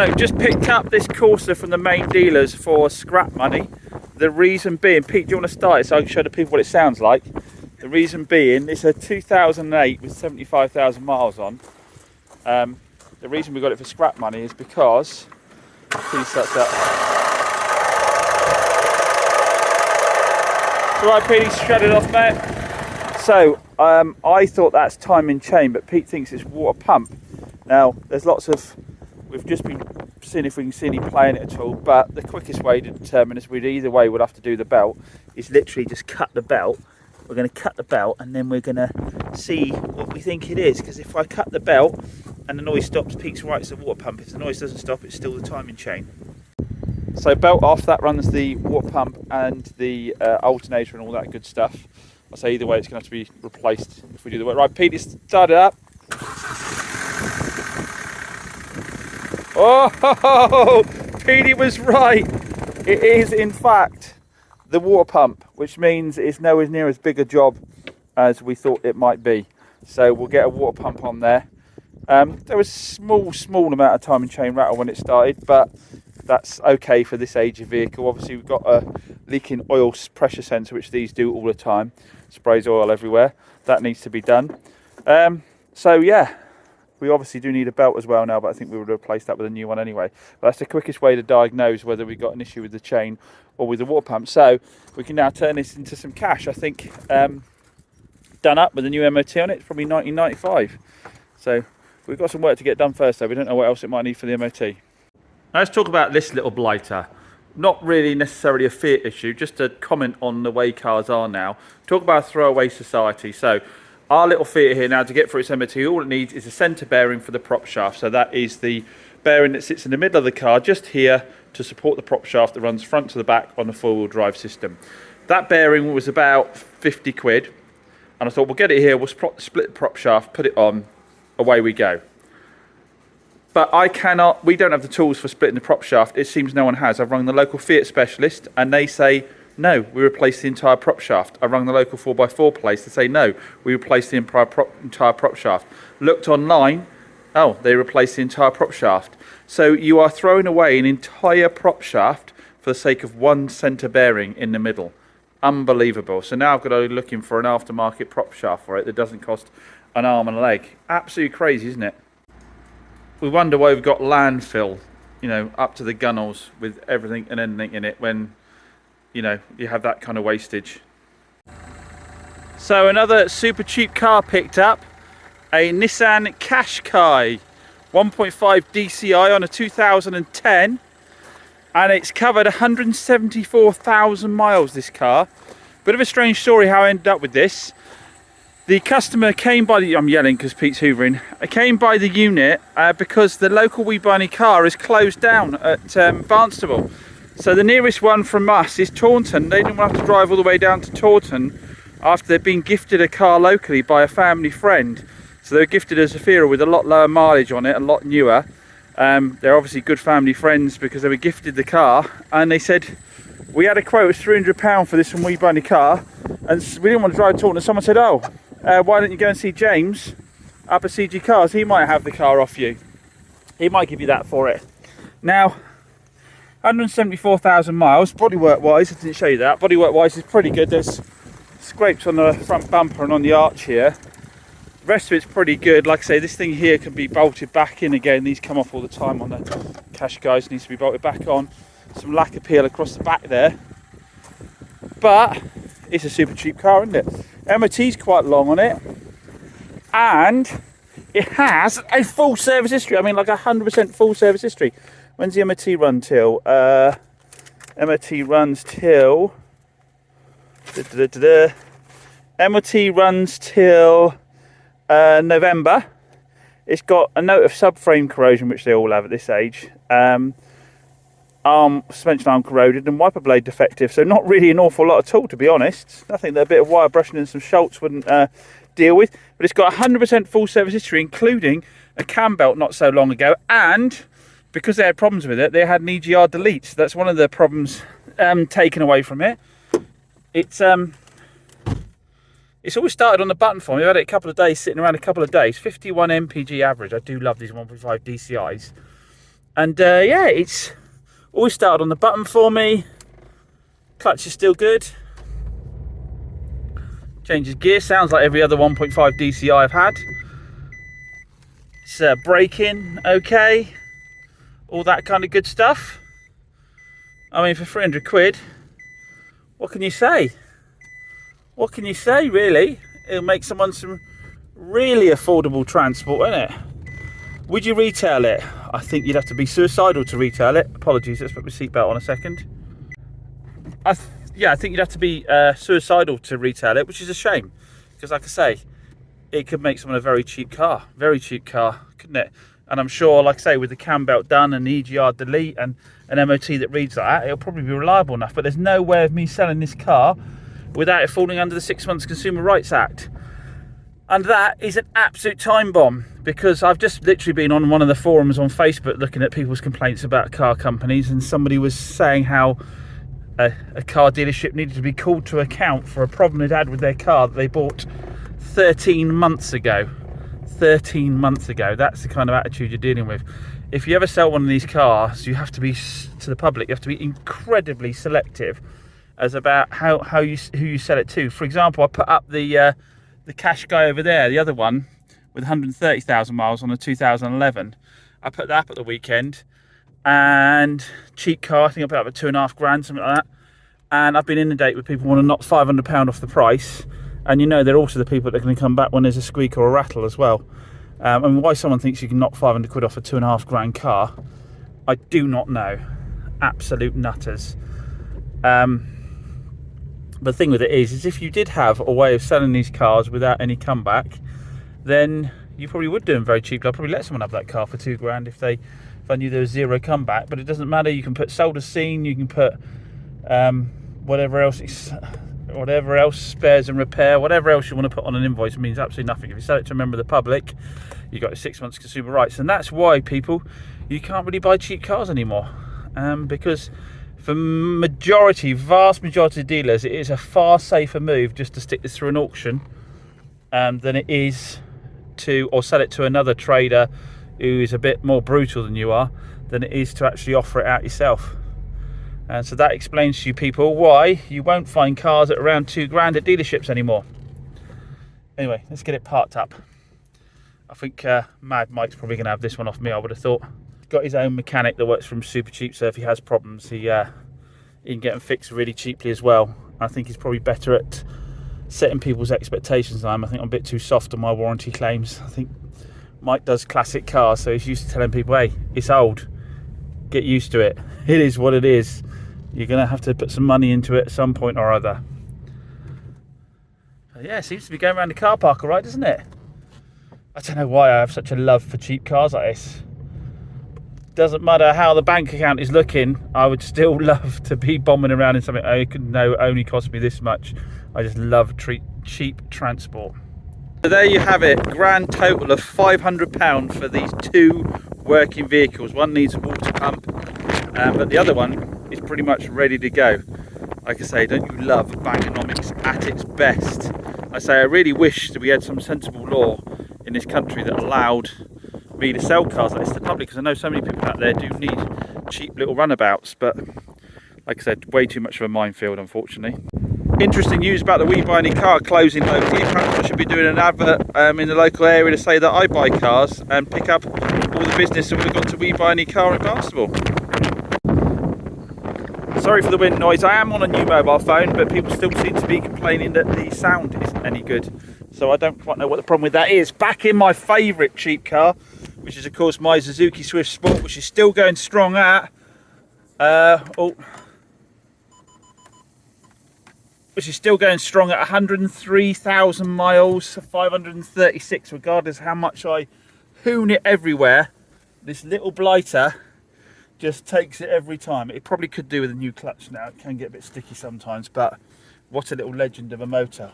So just picked up this Corsa from the main dealers for scrap money. The reason being, Pete, do you want to start it so I can show the people what it sounds like? The reason being, it's a 2008 with 75,000 miles on. The reason we got it for scrap money is because, please start that. It's alright, Pete, he's shredded off, mate. So, I thought that's timing chain, but Pete thinks it's water pump. Now, there's lots of, we've just been seeing if we can see any play in it at all, but the quickest way to determine is we'd either way would have to do the belt, is literally just cut the belt. We're going to cut the belt and then we're going to see what we think it is, because if I cut the belt and the noise stops, Pete's right, it's a water pump. If the noise doesn't stop, it's still the timing chain. So belt off, that runs the water pump and the alternator and all that good stuff. I'll say either way it's going to have to be replaced if we do the work. Right, Pete, start it up. Oh, Petey was right. It is in fact the water pump, which means it's nowhere near as big a job as we thought it might be. So we'll get a water pump on there. There was small amount of timing chain rattle when it started, but that's okay for this age of vehicle. Obviously we've got a leaking oil pressure sensor, which these do all the time. Sprays oil everywhere. That needs to be done. So yeah, we obviously do need a belt as well now, but I think we would replace that with a new one anyway. But that's the quickest way to diagnose whether we've got an issue with the chain or with the water pump. So we can now turn this into some cash. I think done up with a new MOT on it, it's probably 1995. So we've got some work to get done first though. We don't know what else it might need for the MOT. Now let's talk about this little blighter. Not really necessarily a Fiat issue, just a comment on the way cars are now. Talk about a throwaway society. So our little Fiat here now, to get through its MOT, all it needs is a centre bearing for the prop shaft. So that is the bearing that sits in the middle of the car, just here, to support the prop shaft that runs front to the back on the four-wheel drive system. That bearing was about 50 quid. And I thought, we'll get it here, we'll split the prop shaft, put it on, away we go. But we don't have the tools for splitting the prop shaft. It seems no one has. I've rung the local Fiat specialist and they say, no, we replace the entire prop shaft. I rung the local 4x4 place to say, no, we replace the entire prop shaft. Looked online, oh, they replaced the entire prop shaft. So you are throwing away an entire prop shaft for the sake of one centre bearing in the middle. Unbelievable. So now I've got to be looking for an aftermarket prop shaft for it that doesn't cost an arm and a leg. Absolutely crazy, isn't it? We wonder why we've got landfill, you know, up to the gunnels with everything and anything in it when, you know, you have that kind of wastage. So another super cheap car picked up, a Nissan Qashqai 1.5 DCI on a 2010, and it's covered 174,000 miles, this car. Bit of a strange story how I ended up with this. The customer came by the, I'm yelling because Pete's hoovering, came by the unit because the local We Buy Any car is closed down at Barnstable. So the nearest one from us is Taunton. They didn't want to have to drive all the way down to Taunton after they'd been gifted a car locally by a family friend. So they were gifted a Zafira with a lot lower mileage on it, a lot newer. They're obviously good family friends because they were gifted the car, and they said, we had a quote of £300 for this from We Buy Any car, and we didn't want to drive to Taunton. Someone said, oh, why don't you go and see James up at CG Cars? He might have the car off you. He might give you that for it. Now, 174,000 miles, bodywork wise, I didn't show you that. Bodywork wise is pretty good. There's scrapes on the front bumper and on the arch here. The rest of it's pretty good. Like I say, this thing here can be bolted back in again. These come off all the time on the Qashqais, needs to be bolted back on. Some lacquer peel across the back there. But it's a super cheap car, isn't it? MOT's quite long on it, and it has a full service history. I mean, like 100% full service history. When's the MOT run till? MOT runs till November. It's got a note of subframe corrosion, which they all have at this age. Suspension arm corroded and wiper blade defective, so not really an awful lot at all, to be honest. Nothing that a bit of wire brushing and some Schultz wouldn't deal with, but it's got 100% full service history, including a cam belt not so long ago, and because they had problems with it, they had an EGR delete. So that's one of the problems taken away from it. It's always started on the button for me. I've had it a couple of days, sitting around a couple of days. 51 mpg average. I do love these 1.5 DCIs. And yeah, it's always started on the button for me. Clutch is still good. Changes gear, sounds like every other 1.5 DCI I've had. It's braking okay, all that kind of good stuff. I mean, for 300 quid, what can you say? What can you say, really? It'll make someone some really affordable transport, isn't it? Would you retail it? I think you'd have to be suicidal to retail it. Apologies, let's put my seatbelt on a second. Yeah, I think you'd have to be suicidal to retail it, which is a shame. Because like I say, it could make someone a very cheap car, couldn't it? And I'm sure, like I say, with the cam belt done and the EGR delete and an MOT that reads like that, it'll probably be reliable enough. But there's no way of me selling this car without it falling under the 6 Months Consumer Rights Act. And that is an absolute time bomb, because I've just literally been on one of the forums on Facebook looking at people's complaints about car companies, and somebody was saying how a car dealership needed to be called to account for a problem they'd had with their car that they bought 13 months ago. 13 months ago. That's the kind of attitude you're dealing with. If you ever sell one of these cars, you have to be, to the public, you have to be incredibly selective as about who you sell it to. For example, I put up the Qashqai over there, the other one with 130,000 miles on a 2011. I put that up at the weekend, and cheap car, I think I put up at £2,500, something like that. And I've been inundated with people want to knock £500 off the price. And you know, they're also the people that are going to come back when there's a squeak or a rattle as well. And why someone thinks you can knock 500 quid off a £2,500 car, I do not know. Absolute nutters. But the thing with it is if you did have a way of selling these cars without any comeback, then you probably would do them very cheaply. I'd probably let someone have that car for £2,000 if I knew there was zero comeback. But it doesn't matter. You can put sold as seen. You can put whatever else, spares and repair, whatever else you want to put on an invoice means absolutely nothing. If you sell it to a member of the public, you've got 6 months consumer rights. And that's why, people, you can't really buy cheap cars anymore, because for vast majority of dealers, it is a far safer move just to stick this through an auction than it is or sell it to another trader who is a bit more brutal than you are, than it is to actually offer it out yourself. And so that explains to you people why you won't find cars at around £2,000 at dealerships anymore. Anyway, let's get it parked up. I think Mad Mike's probably going to have this one off me, I would have thought. Got his own mechanic that works from super cheap, so if he has problems, he can get them fixed really cheaply as well. I think he's probably better at setting people's expectations than I am. I think I'm a bit too soft on my warranty claims. I think Mike does classic cars, so he's used to telling people, hey, it's old, get used to it. It is what it is. You're going to have to put some money into it at some point or other. But yeah, it seems to be going around the car park all right, doesn't it? I don't know why I have such a love for cheap cars like this. Doesn't matter how the bank account is looking, I would still love to be bombing around in something I could know only cost me this much. I just love cheap transport. So there you have it, grand total of £500 for these two working vehicles. One needs a water pump, but the other one is pretty much ready to go. Like I say, don't you love Bangonomics at its best? I say I really wish that we had some sensible law in this country that allowed me to sell cars like this to the public, because I know so many people out there do need cheap little runabouts, but like I said, way too much of a minefield, unfortunately. Interesting news about the We Buy Any Car closing locally. Perhaps I should be doing an advert in the local area to say that I buy cars and pick up all the business that would have gone to We Buy Any Car in Barnstable. Sorry for the wind noise. I am on a new mobile phone, but people still seem to be complaining that the sound isn't any good. So I don't quite know what the problem with that is. Back in my favourite cheap car, which is of course my Suzuki Swift Sport, which is still going strong at which is still going strong at 103,000 miles, 536, regardless of how much I hoon it everywhere. This little blighter just takes it every time. It probably could do with a new clutch now. It can get a bit sticky sometimes, but what a little legend of a motor.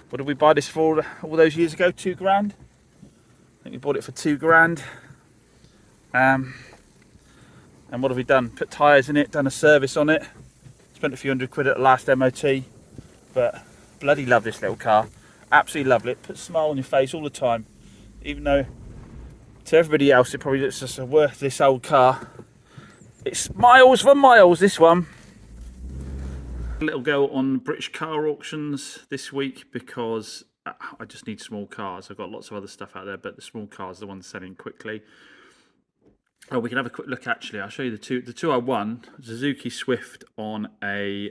What did we buy this for all those years ago? £2,000? I think we bought it for £2,000. And what have we done? Put tyres in it, done a service on it. Spent a few hundred quid at the last MOT. But bloody love this little car. Absolutely love it. Puts a smile on your face all the time. Even though To everybody else, it probably looks just a worthless old car. It's miles for miles, this one. A little go on British car auctions this week because I just need small cars. I've got lots of other stuff out there, but the small cars are the ones selling quickly. Oh, we can have a quick look actually. I'll show you the two I won. Suzuki Swift on a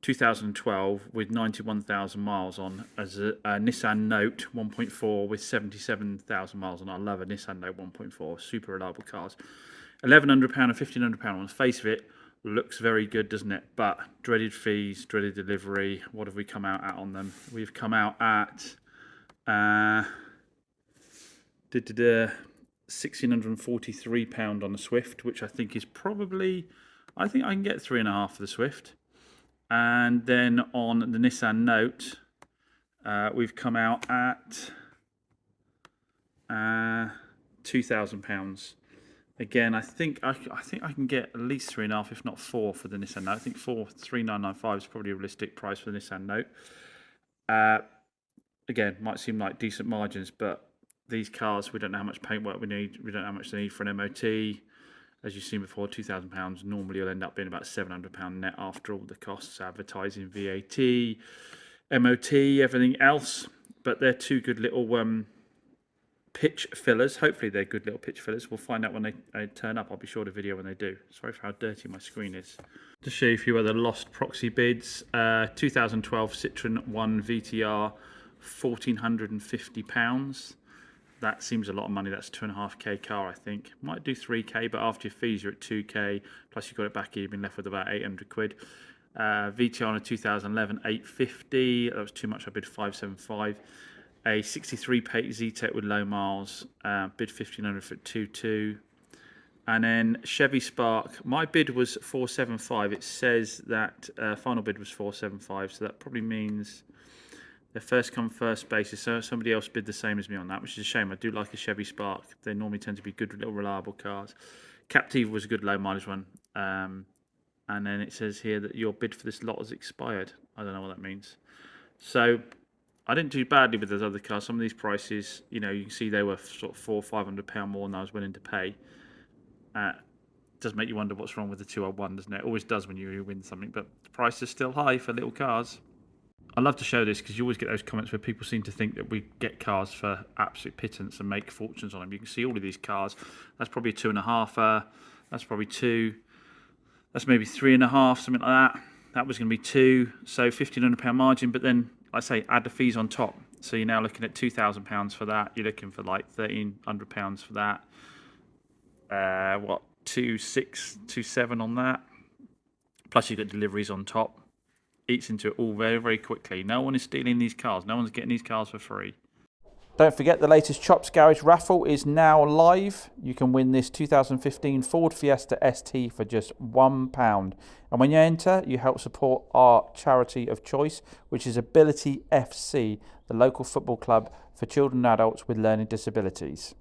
2012 with 91,000 miles on, as a Nissan Note 1.4 with 77,000 miles on. I love a Nissan Note 1.4, super reliable cars. £1,100 and £1,500 on the face of it. Looks very good, doesn't it? But dreaded fees, dreaded delivery. What have we come out at on them? We've come out at £1,643 on the Swift, which I think is probably, I think I can get 3.5 for the Swift. And then on the Nissan Note, we've come out at £2,000. Again, I think I can get at least 3.5, if not 4, for the Nissan Note. I think 3,995 is probably a realistic price for the Nissan Note. Again, might seem like decent margins, but these cars, we don't know how much paintwork we need. We don't know how much they need for an MOT. As you've seen before, £2,000 normally will end up being about £700 net after all the costs, advertising, VAT, MOT, everything else. But they're two good little pitch fillers. Hopefully they're good little pitch fillers. We'll find out when they turn up. I'll be sure to video when they do. Sorry for how dirty my screen is. To show you a few other lost proxy bids. 2012 Citroen 1 VTR, £1,450. That seems a lot of money. That's 2.5k car, I think. Might do 3k, but after your fees you're at 2k. Plus you got it back, you've been left with about 800 quid. VTR on a 2011 850. That was too much. I bid 575. A 63 plate Z-Tech with low miles, bid 1,500 for 2.2. And then Chevy Spark, my bid was 475. It says that final bid was 475, so that probably means the first come first basis. So somebody else bid the same as me on that, which is a shame. I do like a Chevy Spark. They normally tend to be good, little reliable cars. Captiva was a good low mileage one. And then it says here that your bid for this lot has expired. I don't know what that means. So I didn't do badly with those other cars. Some of these prices, you know, you can see they were sort of £400-500 more than I was willing to pay. Does make you wonder what's wrong with the 201, doesn't it? It always does when you win something, but the price is still high for little cars. I love to show this because you always get those comments where people seem to think that we get cars for absolute pittance and make fortunes on them. You can see all of these cars. That's probably a 2.5. That's probably 2. That's maybe 3.5, something like that. That was going to be 2. So £1,500 margin, but then I say add the fees on top. So you're now looking at £2,000 for that. You're looking for like £1,300 for that. 2.6, 2.7 on that. Plus you've got deliveries on top. Eats into it all very, very quickly. No one is stealing these cars. No one's getting these cars for free. Don't forget the latest Chops Garage raffle is now live. You can win this 2015 Ford Fiesta ST for just £1. And when you enter, you help support our charity of choice, which is Ability FC, the local football club for children and adults with learning disabilities.